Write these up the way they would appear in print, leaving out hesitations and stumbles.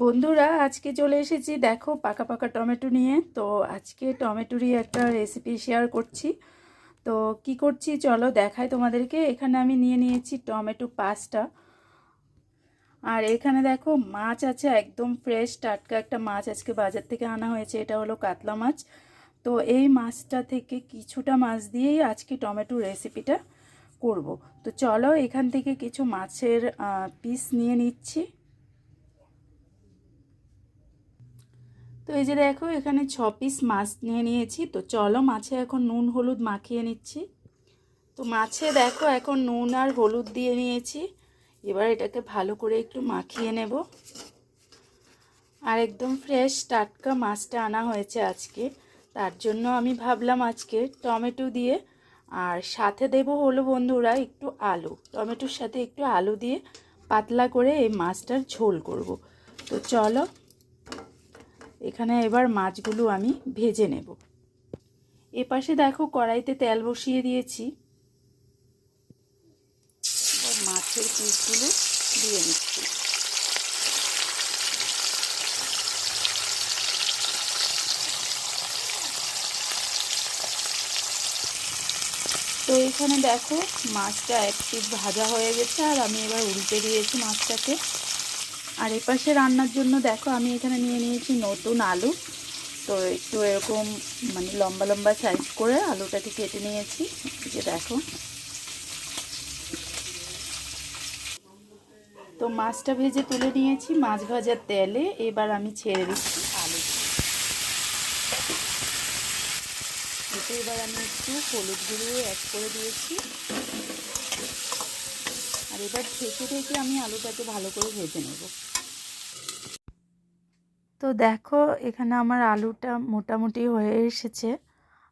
বন্ধুরা আজকে চলে এসেছি দেখো পাকা পাকা টমেটো নিয়ে। তো আজকে টমেটোরই একটা রেসিপি শেয়ার করছি। তো কি করছি চলো দেখাই তোমাদেরকে। এখানে আমি নিয়ে নিয়েছি টমেটো 5টা। আর এখানে দেখো মাছ আছে, একদম ফ্রেশ টাটকা একটা মাছ আজকে বাজার থেকে আনা হয়েছে। এটা হলো কাতলা মাছ। তো এই মাছটা থেকে কিছুটা মাছ দিয়েই আজকে টমেটো রেসিপিটা করব। তো চলো এখান থেকে কিছু মাছের পিস নিয়ে নিচ্ছি। তো এই যে দেখো এখানে 6 পিস মাছ নিয়ে নিয়েছি। তো চলো মাছে এখন নুন হলুদ মাখিয়ে নিচ্ছি। তো মাছে দেখো এখন নুন আর হলুদ দিয়ে নিয়েছি। এবার এটাকে ভালো করে একটু মাখিয়ে নেব। আর একদম ফ্রেশ টাটকা মাছটা আনা হয়েছে আজকে, তার জন্য আমি ভাবলাম আজকে টমেটো দিয়ে আর সাথে দেব হলো বন্ধুরা একটু আলু, টমেটোর সাথে একটু আলু দিয়ে পাতলা করে এই মাছটার ঝোল করব। তো চলো এখানে এবার মাছগুলো আমি ভেজে নেব। এপাশে দেখো কড়াইতে তেল বসিয়ে দিয়েছি। এবার মাছের পিসগুলো দিয়ে নিচ্ছি। তো এখানে দেখো মাছটা এক পিস ভাজা হয়ে গেছে আর আমি এবার উল্টে দিয়েছি মাছটাকে। আর এপাশে রান্নার জন্য দেখো আমি এখানে নিয়ে নিয়েছি নতুন আলু। তো একটু এরকম মানে লম্বা লম্বা সাইজ করে আলুটাকে কেটে নিয়েছি। এই যে দেখো। তো মাছটা ভেজে তুলে নিয়েছি মাছ ভাজার তেলে। এবার আমি ছেড়ে দিচ্ছি আলু। এতে এবার আমি একটু হলুদ গুঁড়ো অ্যাড করে দিয়েছি। আর এবার ঢেকে ঢেকে আমি আলুটাকে ভালো করে ভেজে নেব। তো দেখো এখানে আমার আলুটা মোটামুটি হয়ে এসেছে।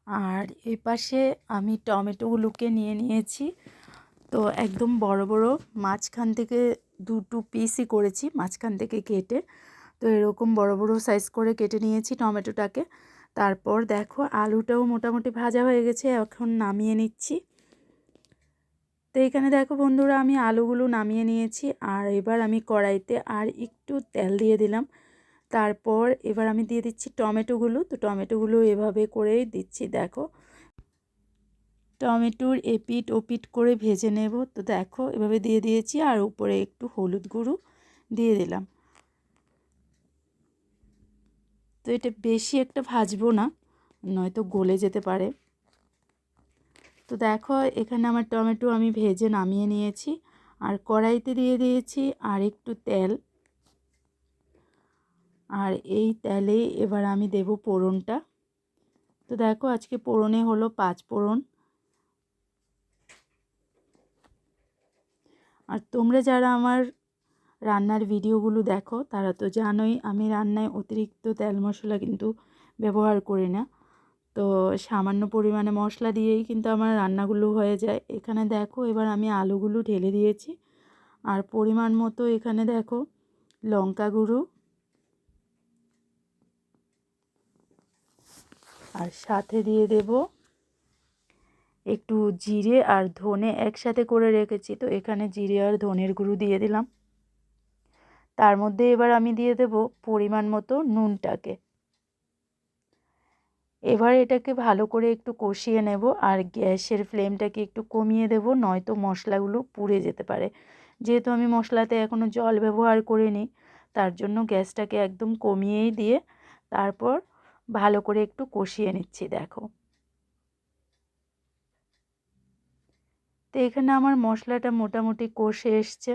আর এপাশে আমি টমেটোগুলোকে নিয়ে নিয়েছি। তো একদম বড় বড় মাঝখান থেকে দুটো পিসই করেছি মাঝখান থেকে কেটে। তো এরকম বড় বড় সাইজ করে কেটে নিয়েছি টমেটোটাকে। তারপর দেখো আলুটাও মোটামুটি ভাজা হয়ে গেছে, এখন নামিয়ে নিচ্ছি। তো এখানে দেখো বন্ধুরা আমি আলুগুলো নামিয়ে নিয়েছি। আর এবার আমি কড়াইতে আর একটু তেল দিয়ে দিলাম। তারপর এবার আমি দিয়ে দিচ্ছি টমেটোগুলো। তো টমেটোগুলো এভাবে করেই দিচ্ছি দেখো। টমেটোর এপিট ওপিট করে ভেজে নেব। তো দেখো এভাবে দিয়ে দিয়েছি আর উপরে একটু হলুদ গুঁড়ো দিয়ে দিলাম। তো এটা বেশি একটা ভাজবো না, নয়তো গলে যেতে পারে। তো দেখো এখানে আমার টমেটো আমি ভেজে নামিয়ে নিয়েছি। আর কড়াইতে দিয়ে দিয়েছি আর একটু তেল। আর এই তেলে এবার আমি দেব ফোড়নটা। তো দেখো আজকে ফোড়নে হলো 5 ফোড়ন। আর তোমরা যারা আমার রান্নার ভিডিওগুলো দেখো তারা তো জানোই আমি রান্নায় অতিরিক্ত তেল মশলা কিন্তু ব্যবহার করি না। তো সামান্য পরিমাণে মশলা দিয়েই কিন্তু আমার রান্নাগুলো হয়ে যায়। এখানে দেখো এবার আমি আলুগুলো ঢেলে দিয়েছি। আর পরিমাণ মতো এখানে দেখো লঙ্কা গুঁড়ো আর সাথে দিয়ে দেব একটু জিরে আর ধনে একসাথে করে রেখেছি। তো এখানে জিরে আর ধনের গুঁড়ো দিয়ে দিলাম। তার মধ্যে এবার আমি দিয়ে দেব পরিমাণ মতো নুনটাকে। এবার এটাকে ভালো করে একটু কষিয়ে নেব। আর গ্যাসের ফ্লেমটাকে একটু কমিয়ে দেব, নয়তো মশলাগুলো পুড়ে যেতে পারে। যেহেতু আমি মশলাতে এখনও জল ব্যবহার করিনি, তার জন্য গ্যাসটাকে একদম কমিয়েই দিয়ে তারপর ভালো করে একটু কষিয়ে নিচ্ছি দেখো। তো এখানে আমার মশলাটা মোটামুটি কষে এসছে।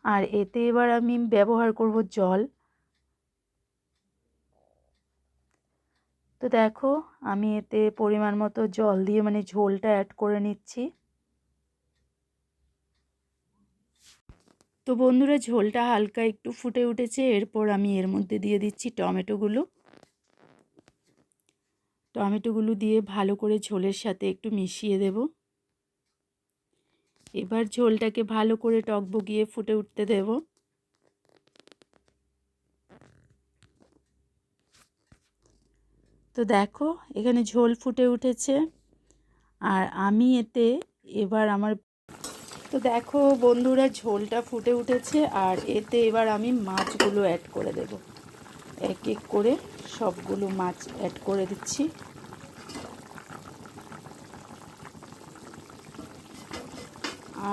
আর এতে এবার আমি ব্যবহার করব জল। তো দেখো আমি এতে পরিমাণ মতো জল দিয়ে মানে ঝোলটা অ্যাড করে নিচ্ছি। তো বন্ধুরা ঝোলটা হালকা একটু ফুটে উঠেছে। এরপর আমি এর মধ্যে দিয়ে দিচ্ছি টমেটোগুলো। টমেটোগুলো দিয়ে ভালো করে ঝোলের সাথে একটু মিশিয়ে দেব। এবার ঝোলটাকে ভালো করে টকবগিয়ে ফুটে উঠতে দেব। তো দেখো এখানে ঝোল ফুটে উঠেছে। আর আমি এতে এবার আমার তো দেখো বন্ধুরা, ঝোলটা ফুটে উঠেছে আর এতে এবার আমি মাছগুলো অ্যাড করে দেব। এক এক করে সবগুলো মাছ অ্যাড করে দিচ্ছি।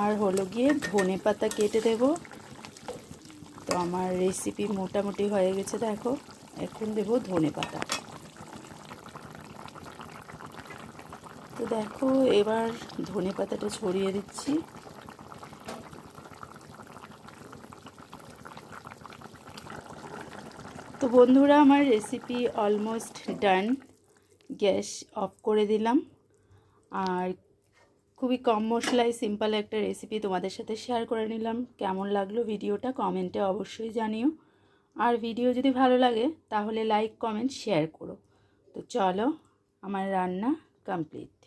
আর হলো গিয়ে ধনে পাতা কেটে দেব। তো আমার রেসিপি মোটামুটি হয়ে গেছে দেখো। এখন দেব ধনে পাতা। তো দেখো এবার ধনে পাতাটা ছড়িয়ে দিচ্ছি। তো বন্ধুরা, আমার recipe almost done. Gas off করে দিলাম। আর খুবই কম মশলায় সিম্পল একটা রেসিপি তোমাদের সাথে শেয়ার করে নিলাম। কেমন লাগলো ভিডিওটা কমেন্টে অবশ্যই জানিও। আর ভিডিও যদি ভালো লাগে তাহলে লাইক কমেন্ট শেয়ার করো। তো চলো, আমার রান্না কমপ্লিট।